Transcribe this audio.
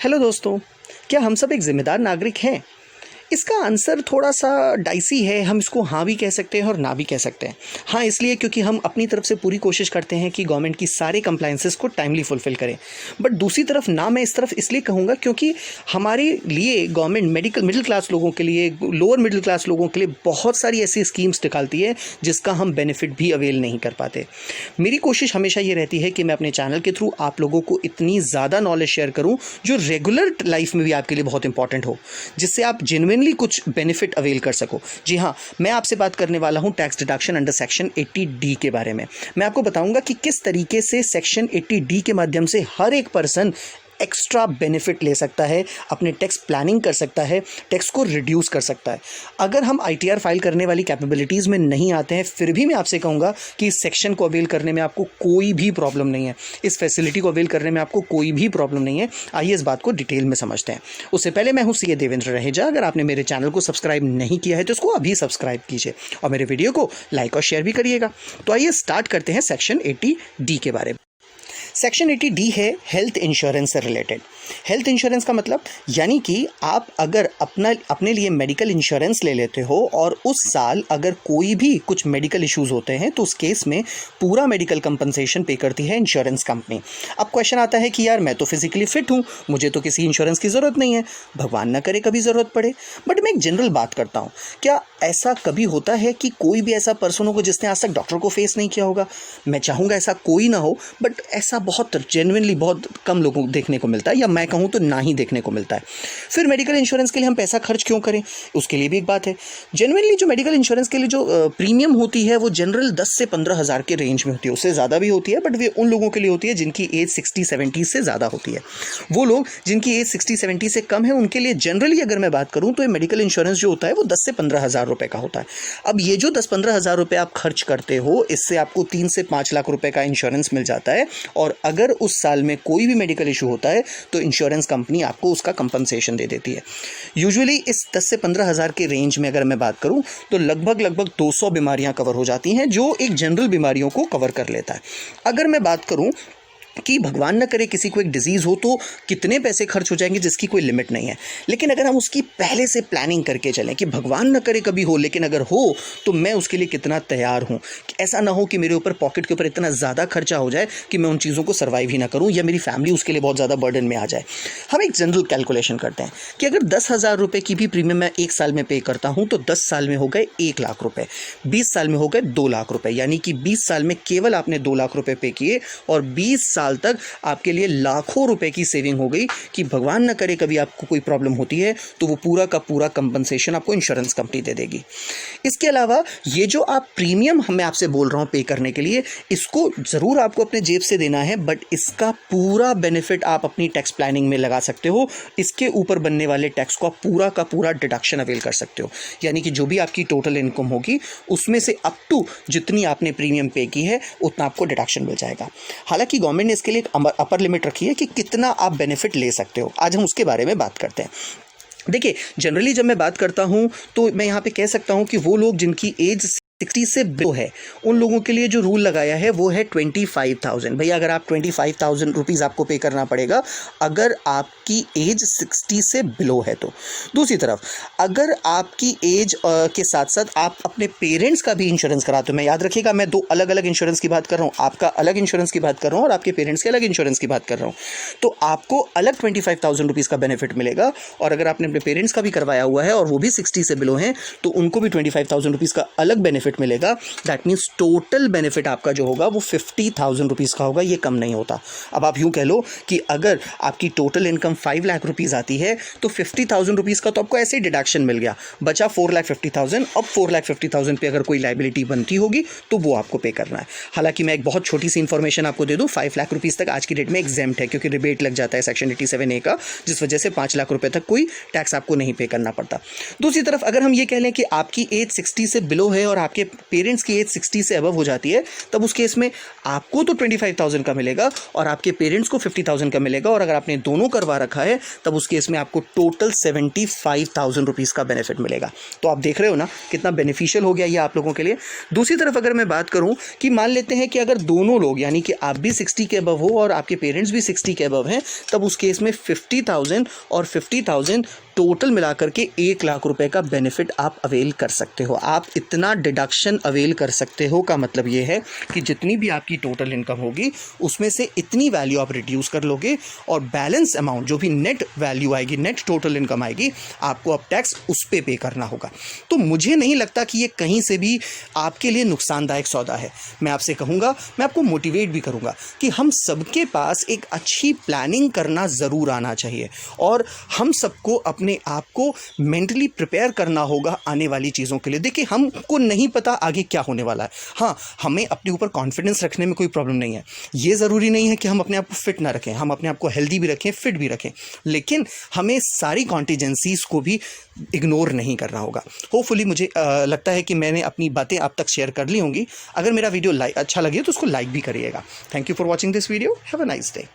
Hello दोस्तों, क्या हम सब एक जिम्मेदार नागरिक हैं? इसका आंसर थोड़ा सा डाइसी है। हम इसको हाँ भी कह सकते हैं और ना भी कह सकते हैं। हाँ इसलिए क्योंकि हम अपनी तरफ से पूरी कोशिश करते हैं कि गवर्नमेंट की सारे कंप्लायंसेस को टाइमली फुलफिल करें। बट दूसरी तरफ ना मैं इस तरफ इसलिए कहूँगा क्योंकि हमारे लिए गवर्नमेंट मिडिल क्लास लोगों के लिए, लोअर मिडिल क्लास लोगों के लिए बहुत सारी ऐसी स्कीम्स निकालती है जिसका हम बेनिफिट भी अवेल नहीं कर पाते। मेरी कोशिश हमेशा ये रहती है कि मैं अपने चैनल के थ्रू आप लोगों को इतनी ज़्यादा नॉलेज शेयर करूँ जो रेगुलर लाइफ में भी आपके लिए बहुत इंपॉर्टेंट हो, जिससे आप जेन्युइनली कुछ बेनिफिट अवेल कर सको। जी हाँ, मैं आपसे बात करने वाला हूं tax deduction under section 80D के बारे में। मैं आपको बताऊंगा कि किस तरीके से सेक्शन 80D के माध्यम से हर एक पर्सन एक्स्ट्रा बेनिफिट ले सकता है, अपने टैक्स प्लानिंग कर सकता है, टैक्स को रिड्यूस कर सकता है। अगर हम ITR फाइल करने वाली कैपेबिलिटीज़ में नहीं आते हैं, फिर भी मैं आपसे कहूँगा कि इस सेक्शन को अवेल करने में आपको कोई भी प्रॉब्लम नहीं है, इस फैसिलिटी को अवेल करने में आपको कोई भी प्रॉब्लम नहीं है। आइए इस बात को डिटेल में समझते हैं। उससे पहले मैं हूँ CA देवेंद्र रहेजा। अगर आपने मेरे चैनल को सब्सक्राइब नहीं किया है तो इसको अभी सब्सक्राइब कीजिए और मेरे वीडियो को लाइक और शेयर भी करिएगा। तो आइए स्टार्ट करते हैं सेक्शन 80D के बारे में। सेक्शन 80D है हेल्थ इंश्योरेंस से रिलेटेड। हेल्थ इंश्योरेंस का मतलब यानी कि आप अगर अपने लिए मेडिकल इंश्योरेंस ले लेते हो और उस साल अगर कोई भी कुछ मेडिकल इश्यूज़ होते हैं तो उस केस में पूरा मेडिकल कंपनसेशन पे करती है इंश्योरेंस कंपनी। अब क्वेश्चन आता है कि यार मैं तो फिजिकली फिट हूँ, मुझे तो किसी इंश्योरेंस की ज़रूरत नहीं है, भगवान न करे कभी ज़रूरत पड़े। बट मैं एक जनरल बात करता हूँ, क्या ऐसा कभी होता है कि कोई भी ऐसा पर्सन होगा जिसने आज तक डॉक्टर को फेस नहीं किया होगा? मैं चाहूँगा ऐसा कोई ना हो, बट ऐसा बहुत जेन्युइनली बहुत कम लोगों को देखने को मिलता है, या मैं कहूँ तो ना ही देखने को मिलता है। फिर मेडिकल इंश्योरेंस के लिए हम पैसा खर्च क्यों करें, उसके लिए भी एक बात है। जेन्युइनली जो मेडिकल इंश्योरेंस के लिए जो प्रीमियम होती है वो जनरल 10 से 15 हज़ार के रेंज में होती है, उससे ज़्यादा भी होती है, बट वे उन लोगों के लिए होती है जिनकी एज 60-70 से ज़्यादा होती है। वो लोग जिनकी एज 60-70 से कम है उनके लिए जनरली अगर मैं बात करूँ तो ये मेडिकल इंश्योरेंस जो होता है वो 10 से 15 हज़ार रुपये का होता है। अब ये जो 10-15 हज़ार रुपये आप खर्च करते हो, इससे आपको 3 से 5 लाख रुपए का इंश्योरेंस मिल जाता है। और अगर उस साल में कोई भी मेडिकल इशू होता है तो इंश्योरेंस कंपनी आपको उसका कंपनसेशन दे देती है। यूजुअली इस 10 से 15 हज़ार के रेंज में अगर मैं बात करूं तो लगभग 200 बीमारियां कवर हो जाती हैं, जो एक जनरल बीमारियों को कवर कर लेता है। अगर मैं बात करूं कि भगवान न करे किसी को एक डिजीज़ हो तो कितने पैसे खर्च हो जाएंगे जिसकी कोई लिमिट नहीं है, लेकिन अगर हम उसकी पहले से प्लानिंग करके चलें कि भगवान न करे कभी हो, लेकिन अगर हो तो मैं उसके लिए कितना तैयार हूँ। ऐसा ना हो कि मेरे ऊपर पॉकेट के ऊपर इतना ज़्यादा खर्चा हो जाए कि मैं उन चीज़ों को सर्वाइव ही ना करूँ या मेरी फैमिली उसके लिए बहुत ज़्यादा बर्डन में आ जाए। हम एक जनरल कैलकुलेशन करते हैं कि अगर 10,000 रुपये की भी प्रीमियम मैं एक साल में पे करता हूँ तो 10 साल में हो गए 1 लाख रुपये, 20 साल में हो गए 2 लाख रुपये, यानी कि 20 साल में केवल आपने 2 लाख रुपये पे किए और 20 साल तक आपके लिए लाखों रुपए की सेविंग हो गई कि भगवान न करे कभी आपको कोई प्रॉब्लम होती है तो वो पूरा का पूरा कंपनसेशन आपको इंश्योरेंस कंपनी दे देगी। इसके अलावा ये जो आप प्रीमियम मैं आपसे बोल रहा हूँ पे करने के लिए, इसको ज़रूर आपको अपने जेब से देना है, बट इसका पूरा बेनिफिट आप अपनी टैक्स प्लानिंग में लगा सकते हो। इसके ऊपर बनने वाले टैक्स को आप पूरा का पूरा डिडक्शन अवेल कर सकते हो, यानी कि जो भी आपकी टोटल इनकम होगी उसमें से अप टू जितनी आपने प्रीमियम पे की है उतना आपको डिडक्शन मिल जाएगा। हालांकि गवर्नमेंट ने इसके लिए अपर लिमिट रखी है कि कितना आप बेनिफिट ले सकते हो। आज हम उसके बारे में बात करते हैं। देखिए, जनरली जब मैं बात करता हूं तो मैं यहां पे कह सकता हूं कि वो लोग जिनकी एज 60 से बिलो है उन लोगों के लिए जो रूल लगाया है वो है 25,000। भैया अगर आप 25,000 रुपीज़ आपको पे करना पड़ेगा अगर आपकी एज 60 से बिलो है तो। दूसरी तरफ अगर आपकी एज के साथ साथ आप अपने पेरेंट्स का भी इंश्योरेंस कराते हो, मैं याद रखिएगा मैं दो अलग अलग इंश्योरेंस की बात कर रहा हूँ, आपका अलग इंश्योरेंस की बात कर रहा हूँ और आपके पेरेंट्स के अलग इंश्योरेंस की बात कर रहा हूँ, तो आपको अलग 25,000 रुपीज़ का बेनिफिट मिलेगा। और अगर आपने अपने पेरेंट्स का भी करवाया हुआ है और वो भी 60 से बिलो हैं तो उनको भी 25,000 रुपीज़ का अलग बेनिफिट मिलेगा। दैट मीन्स टोटल बेनिफिट आपका जो होगा वो 50,000 रुपीज़ का होगा, ये कम नहीं होता। अब आप यूं कह लो कि अगर आपकी टोटल इनकम 5 लाख रुपीज़ आती है तो 50,000 रुपीज़ का तो आपको ऐसे ही डिडक्शन मिल गया, बचा 4,50,000। अब 4,50,000 पे अगर कोई लाइबिलिटी बनती होगी तो वो आपको पे करना है। हालांकि मैं एक बहुत छोटी सी इंफॉर्मेशन आपको दे दूं, 5 लाख रुपीज़ तक आज की डेट में एग्जेम्प्ट है क्योंकि रिबेट लग जाता है सेक्शन 87A का, जिस वजह से 5 लाख रुपए तक कोई टैक्स आपको नहीं पे करना पड़ता। दूसरी तरफ अगर हम ये कह लें कि आपकी एज 60 से बिलो है और आपके आपके पेरेंट्स की एज 60 से अबव हो जाती है, तब उस केस में आपको तो 25,000 का मिलेगा और आपके पेरेंट्स को 50,000 का मिलेगा, और अगर आपने दोनों करवा रखा है तब उस केस में आपको टोटल 75,000 रुपीज़ का बेनिफिट मिलेगा। तो आप देख रहे हो ना कितना बेनिफिशियल हो गया ये आप लोगों के लिए। दूसरी तरफ अगर मैं बात करूं कि मान लेते हैं कि अगर दोनों लोग, यानी कि आप भी 60 के अबव हो और आपके पेरेंट्स भी 60 के अबव हैं, तब उस केस में 50,000 और 50,000 टोटल मिलाकर के 1 लाख रुपए का बेनिफिट आप अवेल कर सकते हो। आप इतना डिडक्शन अवेल कर सकते हो का मतलब ये है कि जितनी भी आपकी टोटल इनकम होगी उसमें से इतनी वैल्यू आप रिड्यूस कर लोगे, और बैलेंस अमाउंट जो भी नेट वैल्यू आएगी, नेट टोटल इनकम आएगी, आपको अब टैक्स उस पे पे करना होगा। तो मुझे नहीं लगता कि ये कहीं से भी आपके लिए नुकसानदायक सौदा है। मैं आपसे कहूँगा, मैं आपको मोटिवेट भी करूँगा कि हम सबके पास एक अच्छी प्लानिंग करना ज़रूर आना चाहिए, और हम सबको अपने आप को मेंटली प्रिपेयर करना होगा आने वाली चीज़ों के लिए। देखिए, हमको नहीं पता आगे क्या होने वाला है। हाँ, हमें अपने ऊपर कॉन्फिडेंस रखने में कोई प्रॉब्लम नहीं है। ये ज़रूरी नहीं है कि हम अपने आप को फिट ना रखें, हम अपने आप को हेल्दी भी रखें, फिट भी रखें, लेकिन हमें सारी कॉन्टीजेंसीज़ को भी इग्नोर नहीं करना होगा। होपफुली मुझे लगता है कि मैंने अपनी बातें आप तक शेयर कर ली होंगी। अगर मेरा वीडियो अच्छा लगे तो उसको लाइक भी करिएगा। Thank you for watching this video. Have a nice day.